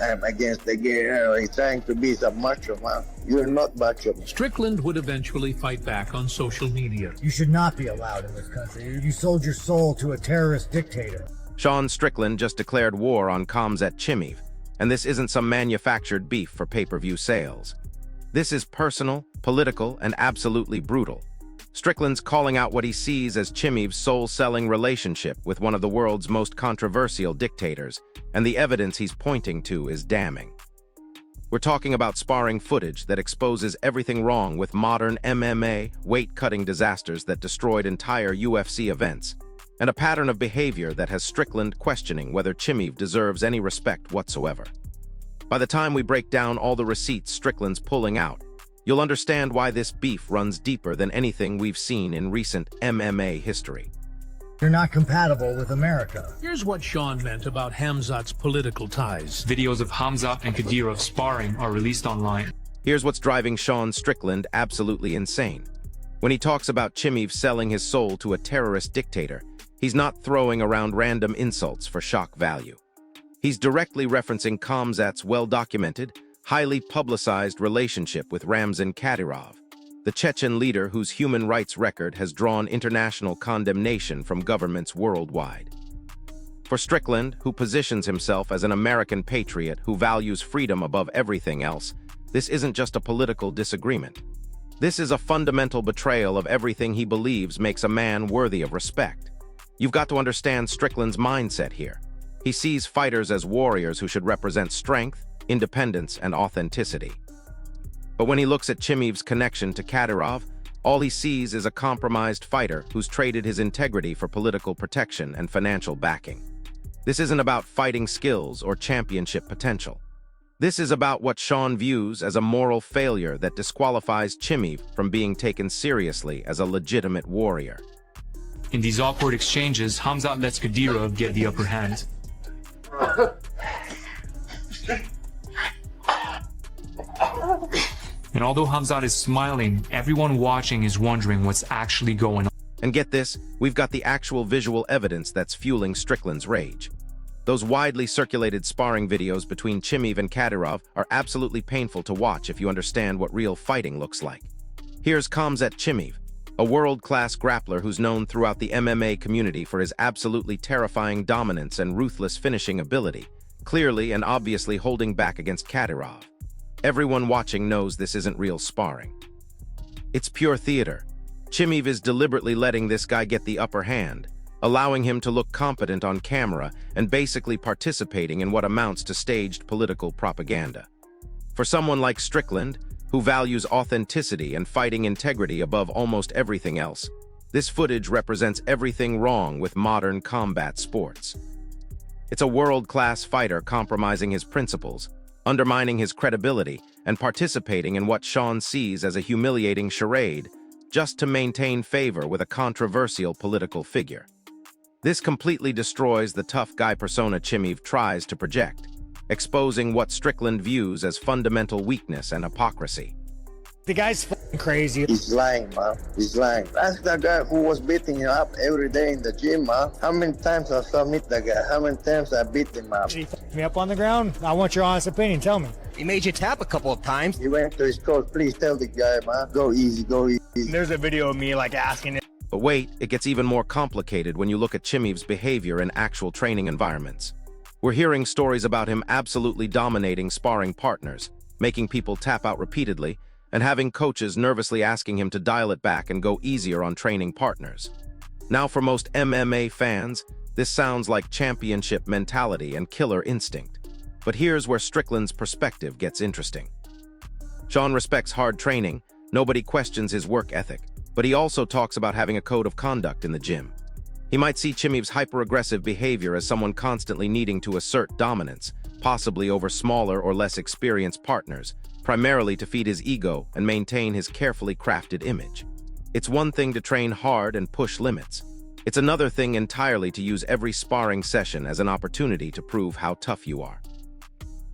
I'm against the game. He's trying to be some macho, man. You're not macho. Strickland would eventually fight back on social media. You should not be allowed in this country. You sold your soul to a terrorist dictator. Sean Strickland just declared war on Khamzat Chimaev, and this isn't some manufactured beef for pay-per-view sales. This is personal, political, and absolutely brutal. Strickland's calling out what he sees as Chimaev's soul-selling relationship with one of the world's most controversial dictators, and the evidence he's pointing to is damning. We're talking about sparring footage that exposes everything wrong with modern MMA, weight-cutting disasters that destroyed entire UFC events, and a pattern of behavior that has Strickland questioning whether Chimaev deserves any respect whatsoever. By the time we break down all the receipts Strickland's pulling out, you'll understand why this beef runs deeper than anything we've seen in recent MMA history. You're not compatible with America. Here's what Sean meant about Khamzat's political ties. Videos of Khamzat and Kadyrov sparring are released online. Here's what's driving Sean Strickland absolutely insane. When he talks about Chimaev selling his soul to a terrorist dictator, he's not throwing around random insults for shock value. He's directly referencing Khamzat's well-documented, highly publicized relationship with Ramzan Kadyrov, the Chechen leader whose human rights record has drawn international condemnation from governments worldwide. For Strickland, who positions himself as an American patriot who values freedom above everything else, this isn't just a political disagreement. This is a fundamental betrayal of everything he believes makes a man worthy of respect. You've got to understand Strickland's mindset here. He sees fighters as warriors who should represent strength, independence, and authenticity. But when he looks at Chimaev's connection to Kadyrov, all he sees is a compromised fighter who's traded his integrity for political protection and financial backing. This isn't about fighting skills or championship potential. This is about what Sean views as a moral failure that disqualifies Chimaev from being taken seriously as a legitimate warrior. In these awkward exchanges, Khamzat lets Kadyrov get the upper hand. And although Khamzat is smiling, everyone watching is wondering what's actually going on. And get this, we've got the actual visual evidence that's fueling Strickland's rage. Those widely circulated sparring videos between Chimaev and Kadyrov are absolutely painful to watch if you understand what real fighting looks like. Here's Khamzat Chimaev, a world-class grappler who's known throughout the MMA community for his absolutely terrifying dominance and ruthless finishing ability, clearly and obviously holding back against Kadyrov. Everyone watching knows this isn't real sparring. It's pure theater. Chimaev is deliberately letting this guy get the upper hand, allowing him to look competent on camera and basically participating in what amounts to staged political propaganda. For someone like Strickland, who values authenticity and fighting integrity above almost everything else, this footage represents everything wrong with modern combat sports. It's a world-class fighter compromising his principles, undermining his credibility, and participating in what Sean sees as a humiliating charade just to maintain favor with a controversial political figure. This completely destroys the tough guy persona Chimaev tries to project, exposing what Strickland views as fundamental weakness and hypocrisy. The guy's f***ing crazy. He's lying, man. He's lying. Ask that guy who was beating you up every day in the gym, man. How many times I saw meet that guy? How many times I beat him up? He f***ed me up on the ground. I want your honest opinion. Tell me. He made you tap a couple of times. He went to his coach. Please tell the guy, man. Go easy, go easy. There's a video of me asking him. But wait, it gets even more complicated when you look at Chimaev's behavior in actual training environments. We're hearing stories about him absolutely dominating sparring partners, making people tap out repeatedly, and having coaches nervously asking him to dial it back and go easier on training partners. Now, for most MMA fans, this sounds like championship mentality and killer instinct. But here's where Strickland's perspective gets interesting. Sean respects hard training, nobody questions his work ethic, but he also talks about having a code of conduct in the gym. He might see Chimaev's hyper-aggressive behavior as someone constantly needing to assert dominance, possibly over smaller or less experienced partners, primarily to feed his ego and maintain his carefully crafted image. It's one thing to train hard and push limits. It's another thing entirely to use every sparring session as an opportunity to prove how tough you are.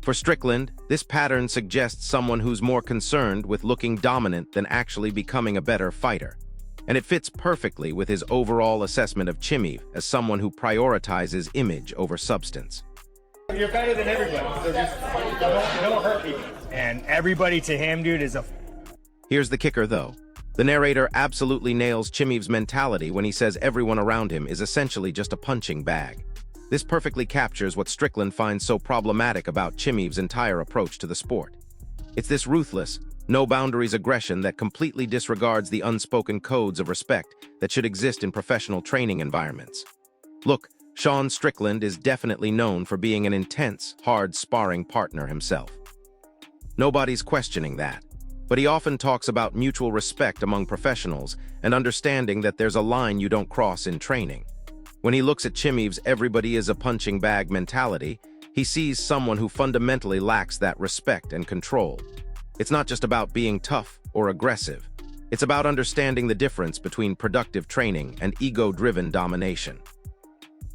For Strickland, this pattern suggests someone who's more concerned with looking dominant than actually becoming a better fighter. And it fits perfectly with his overall assessment of Chimaev as someone who prioritizes image over substance. You're better than everybody, so just don't hurt people. And everybody to him, dude, is a... Here's the kicker, though. The narrator absolutely nails Chimaev's mentality when he says everyone around him is essentially just a punching bag. This perfectly captures what Strickland finds so problematic about Chimaev's entire approach to the sport. It's this ruthless, no-boundaries aggression that completely disregards the unspoken codes of respect that should exist in professional training environments. Look, Sean Strickland is definitely known for being an intense, hard sparring partner himself. Nobody's questioning that, but he often talks about mutual respect among professionals and understanding that there's a line you don't cross in training. When he looks at Chimaev's everybody is a punching bag mentality, he sees someone who fundamentally lacks that respect and control. It's not just about being tough or aggressive. It's about understanding the difference between productive training and ego-driven domination.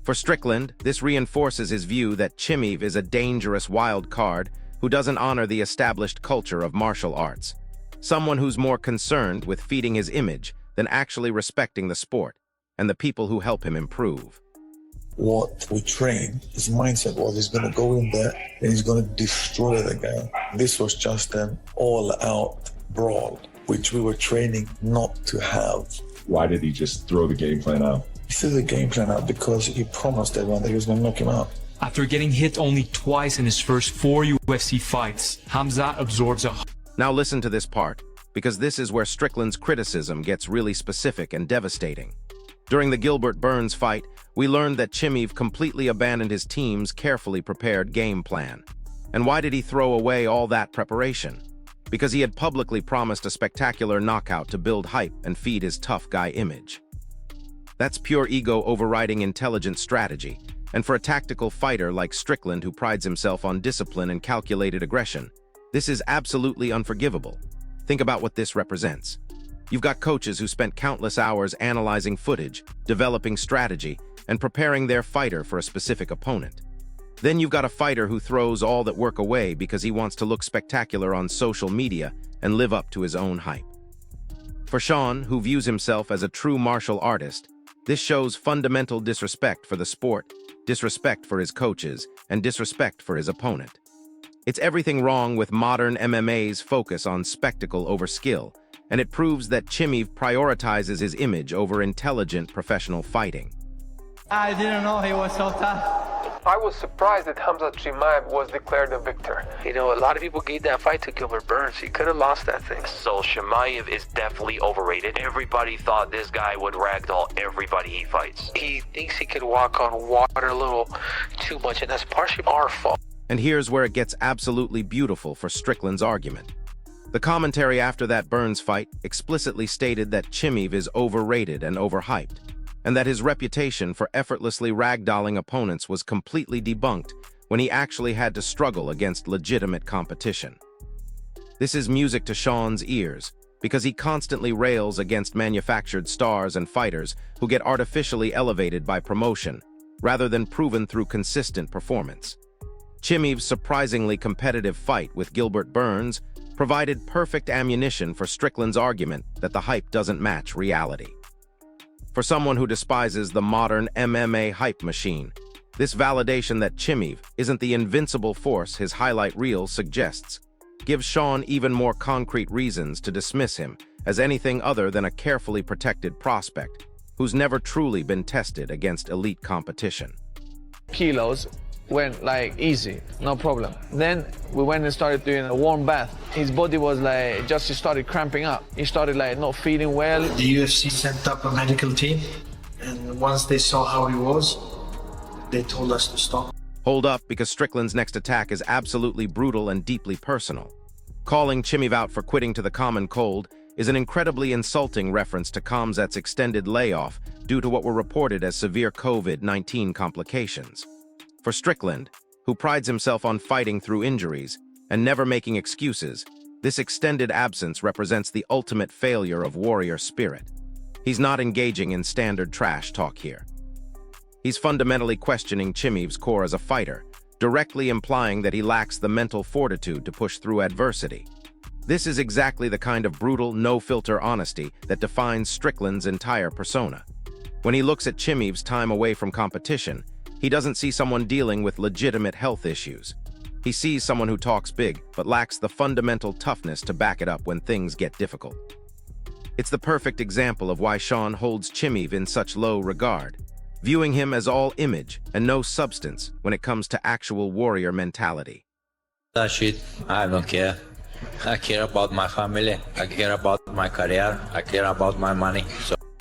For Strickland, this reinforces his view that Chimaev is a dangerous wild card who doesn't honor the established culture of martial arts. Someone who's more concerned with feeding his image than actually respecting the sport and the people who help him improve. What we train, his mindset was he's going to go in there and he's going to destroy the guy. This was just an all-out brawl, which we were training not to have. Why did he just throw the game plan out? He threw the game plan out because he promised everyone that he was going to knock him out. After getting hit only twice in his first 4 UFC fights, Khamzat absorbs a... Now listen to this part, because this is where Strickland's criticism gets really specific and devastating. During the Gilbert Burns fight, we learned that Chimaev completely abandoned his team's carefully prepared game plan. And why did he throw away all that preparation? Because he had publicly promised a spectacular knockout to build hype and feed his tough guy image. That's pure ego overriding intelligent strategy, and for a tactical fighter like Strickland who prides himself on discipline and calculated aggression, this is absolutely unforgivable. Think about what this represents. You've got coaches who spent countless hours analyzing footage, developing strategy, and preparing their fighter for a specific opponent. Then you've got a fighter who throws all that work away because he wants to look spectacular on social media and live up to his own hype. For Sean, who views himself as a true martial artist, this shows fundamental disrespect for the sport, disrespect for his coaches, and disrespect for his opponent. It's everything wrong with modern MMA's focus on spectacle over skill, and it proves that Chimaev prioritizes his image over intelligent professional fighting. I didn't know he was so tough. I was surprised that Khamzat Chimaev was declared the victor. You know, a lot of people gave that fight to Gilbert Burns. He could have lost that thing. So Chimaev is definitely overrated. Everybody thought this guy would ragdoll everybody he fights. He thinks he could walk on water a little too much, and that's partially our fault. And here's where it gets absolutely beautiful for Strickland's argument. The commentary after that Burns fight explicitly stated that Chimaev is overrated and overhyped, and that his reputation for effortlessly ragdolling opponents was completely debunked when he actually had to struggle against legitimate competition. This is music to Sean's ears, because he constantly rails against manufactured stars and fighters who get artificially elevated by promotion, rather than proven through consistent performance. Chimaev's surprisingly competitive fight with Gilbert Burns provided perfect ammunition for Strickland's argument that the hype doesn't match reality. For someone who despises the modern MMA hype machine, this validation that Chimaev isn't the invincible force his highlight reel suggests gives Sean even more concrete reasons to dismiss him as anything other than a carefully protected prospect who's never truly been tested against elite competition. Kilos went like easy, no problem. Then we went and started doing a warm bath. His body was like, just started cramping up. He started like not feeling well. The UFC sent up a medical team, and once they saw how he was, they told us to stop. Hold up, because Strickland's next attack is absolutely brutal and deeply personal. Calling Chimaev out for quitting to the common cold is an incredibly insulting reference to Khamzat's extended layoff due to what were reported as severe COVID-19 complications. For Strickland, who prides himself on fighting through injuries and never making excuses, this extended absence represents the ultimate failure of warrior spirit. He's not engaging in standard trash talk here. He's fundamentally questioning Chimaev's core as a fighter, directly implying that he lacks the mental fortitude to push through adversity. This is exactly the kind of brutal, no-filter honesty that defines Strickland's entire persona. When he looks at Chimaev's time away from competition, He doesn't see someone dealing with legitimate health issues. He sees someone who talks big, but lacks the fundamental toughness to back it up when things get difficult. It's the perfect example of why Sean holds Chimaev in such low regard, viewing him as all image and no substance when it comes to actual warrior mentality. That shit, I don't care. I care about my family, I care about my career, I care about my money.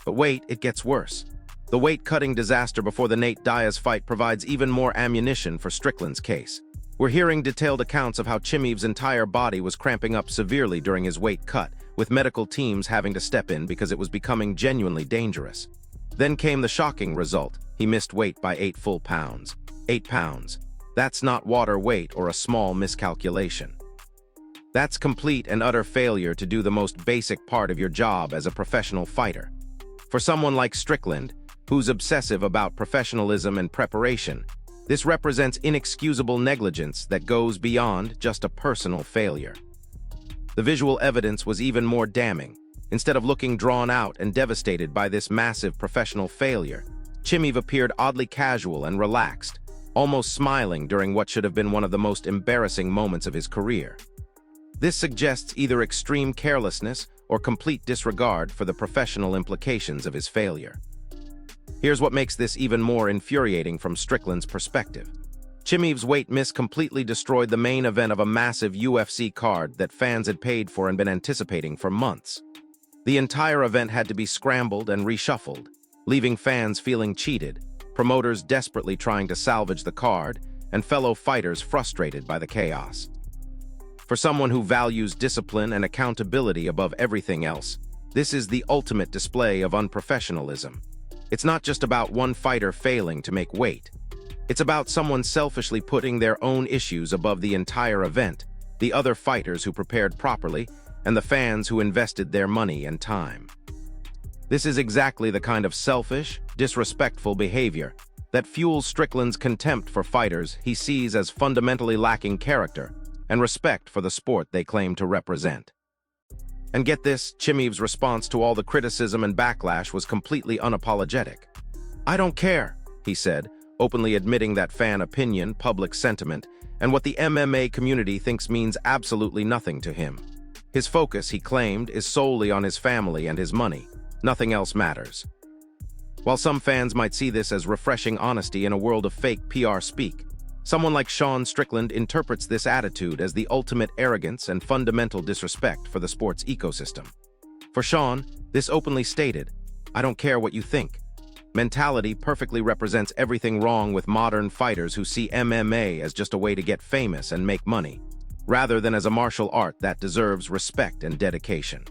But wait, it gets worse. The weight-cutting disaster before the Nate Diaz fight provides even more ammunition for Strickland's case. We're hearing detailed accounts of how Chimaev's entire body was cramping up severely during his weight cut, with medical teams having to step in because it was becoming genuinely dangerous. Then came the shocking result. He missed weight by 8 full pounds. 8 pounds. That's not water weight or a small miscalculation. That's complete and utter failure to do the most basic part of your job as a professional fighter. For someone like Strickland, who's obsessive about professionalism and preparation, this represents inexcusable negligence that goes beyond just a personal failure. The visual evidence was even more damning. Instead of looking drawn out and devastated by this massive professional failure, Chimaev appeared oddly casual and relaxed, almost smiling during what should have been one of the most embarrassing moments of his career. This suggests either extreme carelessness or complete disregard for the professional implications of his failure. Here's what makes this even more infuriating from Strickland's perspective. Chimaev's weight miss completely destroyed the main event of a massive UFC card that fans had paid for and been anticipating for months. The entire event had to be scrambled and reshuffled, leaving fans feeling cheated, promoters desperately trying to salvage the card, and fellow fighters frustrated by the chaos. For someone who values discipline and accountability above everything else, this is the ultimate display of unprofessionalism. It's not just about one fighter failing to make weight. It's about someone selfishly putting their own issues above the entire event, the other fighters who prepared properly, and the fans who invested their money and time. This is exactly the kind of selfish, disrespectful behavior that fuels Strickland's contempt for fighters he sees as fundamentally lacking character and respect for the sport they claim to represent. And get this, Chimaev's response to all the criticism and backlash was completely unapologetic. "I don't care," he said, openly admitting that fan opinion, public sentiment, and what the MMA community thinks means absolutely nothing to him. His focus, he claimed, is solely on his family and his money. Nothing else matters. While some fans might see this as refreshing honesty in a world of fake PR speak, someone like Sean Strickland interprets this attitude as the ultimate arrogance and fundamental disrespect for the sports ecosystem. For Sean, this openly stated, "I don't care what you think" mentality perfectly represents everything wrong with modern fighters who see MMA as just a way to get famous and make money, rather than as a martial art that deserves respect and dedication.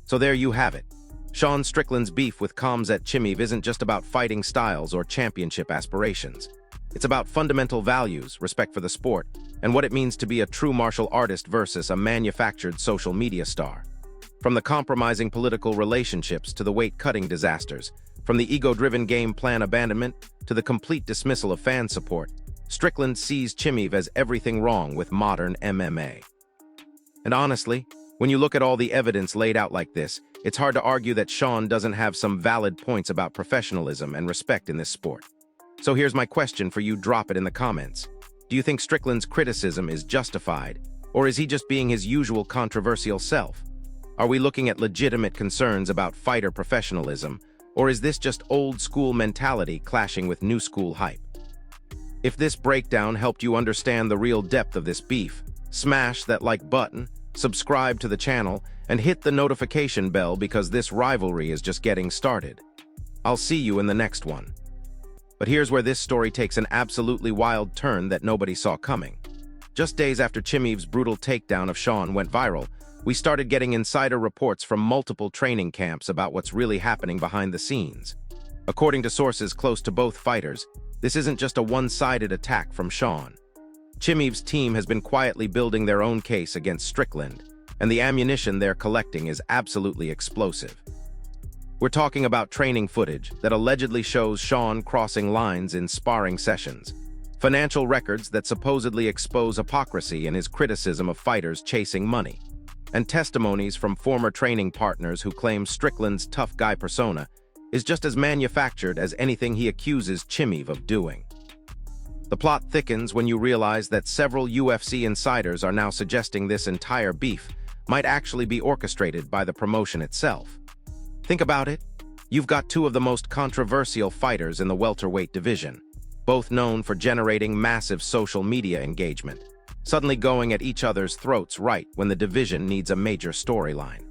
So there you have it. Sean Strickland's beef with Khamzat Chimaev isn't just about fighting styles or championship aspirations. It's about fundamental values, respect for the sport, and what it means to be a true martial artist versus a manufactured social media star. From the compromising political relationships to the weight-cutting disasters, from the ego-driven game plan abandonment to the complete dismissal of fan support, Strickland sees Chimaev as everything wrong with modern MMA. And honestly, when you look at all the evidence laid out like this, it's hard to argue that Sean doesn't have some valid points about professionalism and respect in this sport. So here's my question for you, drop it in the comments. Do you think Strickland's criticism is justified, or is he just being his usual controversial self? Are we looking at legitimate concerns about fighter professionalism, or is this just old-school mentality clashing with new-school hype? If this breakdown helped you understand the real depth of this beef, smash that like button, subscribe to the channel, and hit the notification bell because this rivalry is just getting started. I'll see you in the next one. But here's where this story takes an absolutely wild turn that nobody saw coming. Just days after Chimaev's brutal takedown of Sean went viral, we started getting insider reports from multiple training camps about what's really happening behind the scenes. According to sources close to both fighters, this isn't just a one-sided attack from Sean. Chimaev's team has been quietly building their own case against Strickland, and the ammunition they're collecting is absolutely explosive. We're talking about training footage that allegedly shows Sean crossing lines in sparring sessions, financial records that supposedly expose hypocrisy in his criticism of fighters chasing money, and testimonies from former training partners who claim Strickland's tough guy persona is just as manufactured as anything he accuses Chimaev of doing. The plot thickens when you realize that several UFC insiders are now suggesting this entire beef might actually be orchestrated by the promotion itself. Think about it. You've got two of the most controversial fighters in the welterweight division, both known for generating massive social media engagement, suddenly going at each other's throats right when the division needs a major storyline.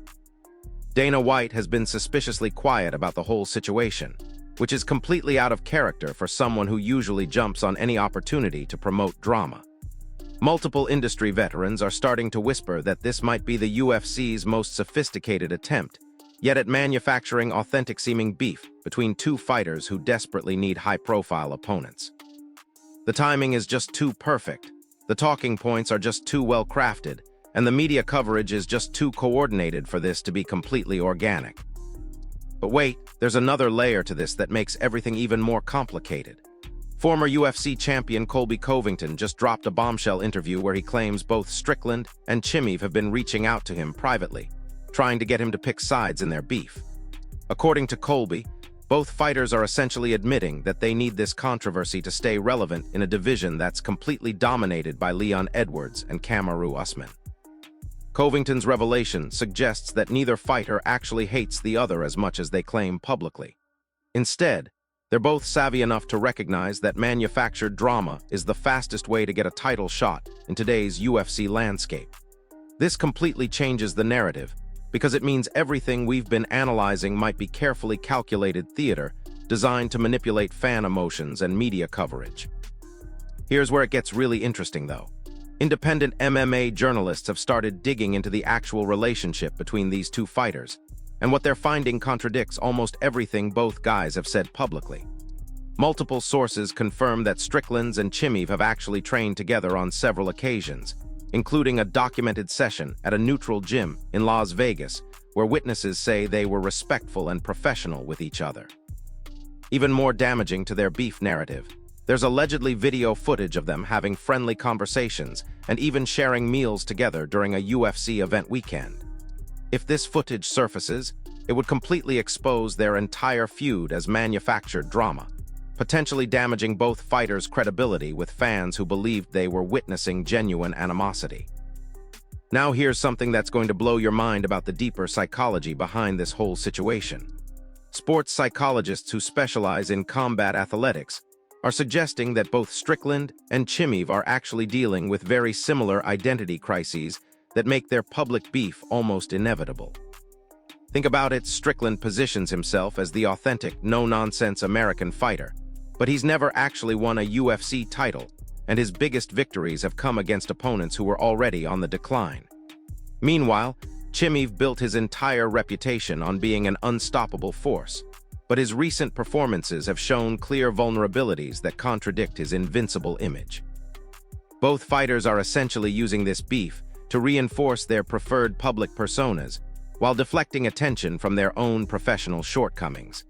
Dana White has been suspiciously quiet about the whole situation, which is completely out of character for someone who usually jumps on any opportunity to promote drama. Multiple industry veterans are starting to whisper that this might be the UFC's most sophisticated attempt, yet at manufacturing authentic-seeming beef between two fighters who desperately need high-profile opponents. The timing is just too perfect, the talking points are just too well-crafted, and the media coverage is just too coordinated for this to be completely organic. But wait, there's another layer to this that makes everything even more complicated. Former UFC champion Colby Covington just dropped a bombshell interview where he claims both Strickland and Chimaev have been reaching out to him privately, trying to get him to pick sides in their beef. According to Colby, both fighters are essentially admitting that they need this controversy to stay relevant in a division that's completely dominated by Leon Edwards and Kamaru Usman. Covington's revelation suggests that neither fighter actually hates the other as much as they claim publicly. Instead, they're both savvy enough to recognize that manufactured drama is the fastest way to get a title shot in today's UFC landscape. This completely changes the narrative, because it means everything we've been analyzing might be carefully calculated theater designed to manipulate fan emotions and media coverage. Here's where it gets really interesting, though. Independent MMA journalists have started digging into the actual relationship between these two fighters, and what they're finding contradicts almost everything both guys have said publicly. Multiple sources confirm that Strickland and Chimaev have actually trained together on several occasions, including a documented session at a neutral gym in Las Vegas, where witnesses say they were respectful and professional with each other. Even more damaging to their beef narrative, there's allegedly video footage of them having friendly conversations and even sharing meals together during a UFC event weekend. If this footage surfaces, it would completely expose their entire feud as manufactured drama, potentially damaging both fighters' credibility with fans who believed they were witnessing genuine animosity. Now here's something that's going to blow your mind about the deeper psychology behind this whole situation. Sports psychologists who specialize in combat athletics are suggesting that both Strickland and Chimaev are actually dealing with very similar identity crises that make their public beef almost inevitable. Think about it, Strickland positions himself as the authentic, no-nonsense American fighter, but he's never actually won a UFC title, and his biggest victories have come against opponents who were already on the decline. Meanwhile, Chimaev built his entire reputation on being an unstoppable force, but his recent performances have shown clear vulnerabilities that contradict his invincible image. Both fighters are essentially using this beef to reinforce their preferred public personas, while deflecting attention from their own professional shortcomings.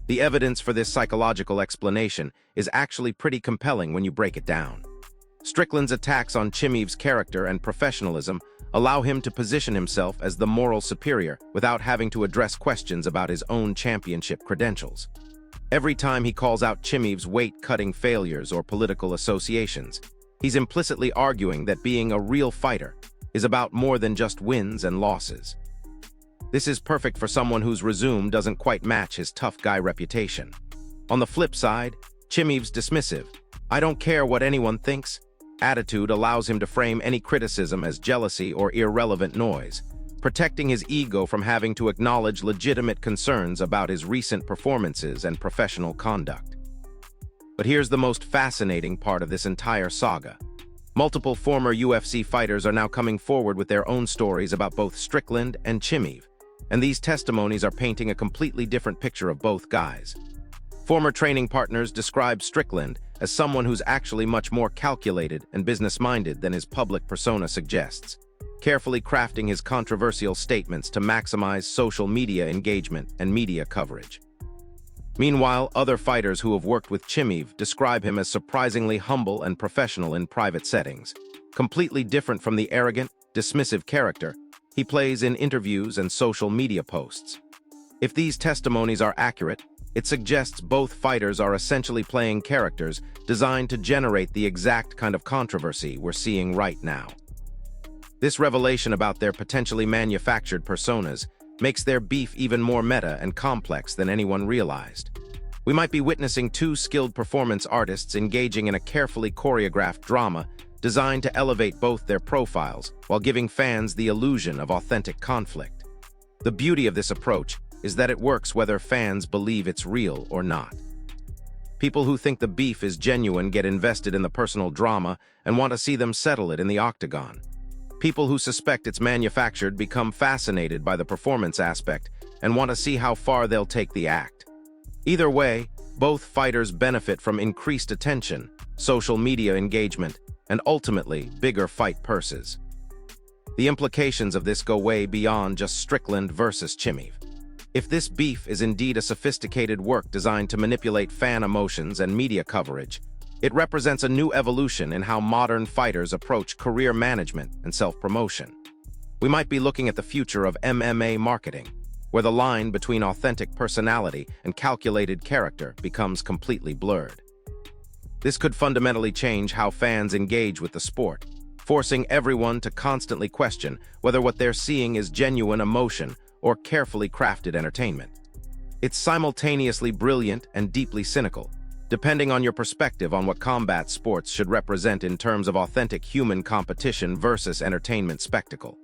The evidence for this psychological explanation is actually pretty compelling when you break it down. Strickland's attacks on Chimaev's character and professionalism allow him to position himself as the moral superior without having to address questions about his own championship credentials. Every time he calls out Chimaev's weight-cutting failures or political associations, he's implicitly arguing that being a real fighter is about more than just wins and losses. This is perfect for someone whose resume doesn't quite match his tough guy reputation. On the flip side, Chimaev's dismissive, "I don't care what anyone thinks" attitude allows him to frame any criticism as jealousy or irrelevant noise, protecting his ego from having to acknowledge legitimate concerns about his recent performances and professional conduct. But here's the most fascinating part of this entire saga. Multiple former UFC fighters are now coming forward with their own stories about both Strickland and Chimaev, and these testimonies are painting a completely different picture of both guys. Former training partners describe Strickland as someone who's actually much more calculated and business-minded than his public persona suggests, carefully crafting his controversial statements to maximize social media engagement and media coverage. Meanwhile, other fighters who have worked with Chimaev describe him as surprisingly humble and professional in private settings, completely different from the arrogant, dismissive character he plays in interviews and social media posts. If these testimonies are accurate, It suggests both fighters are essentially playing characters designed to generate the exact kind of controversy we're seeing right now. This revelation about their potentially manufactured personas makes their beef even more meta and complex than anyone realized. We might be witnessing two skilled performance artists engaging in a carefully choreographed drama designed to elevate both their profiles while giving fans the illusion of authentic conflict. The beauty of this approach is that it works whether fans believe it's real or not. People who think the beef is genuine get invested in the personal drama and want to see them settle it in the octagon. People who suspect it's manufactured become fascinated by the performance aspect and want to see how far they'll take the act. Either way, both fighters benefit from increased attention, social media engagement, and ultimately, bigger fight purses. The implications of this go way beyond just Strickland versus Chimaev. If this beef is indeed a sophisticated work designed to manipulate fan emotions and media coverage, it represents a new evolution in how modern fighters approach career management and self-promotion. We might be looking at the future of MMA marketing, where the line between authentic personality and calculated character becomes completely blurred. This could fundamentally change how fans engage with the sport, forcing everyone to constantly question whether what they're seeing is genuine emotion or carefully crafted entertainment. It's simultaneously brilliant and deeply cynical, depending on your perspective on what combat sports should represent in terms of authentic human competition versus entertainment spectacle.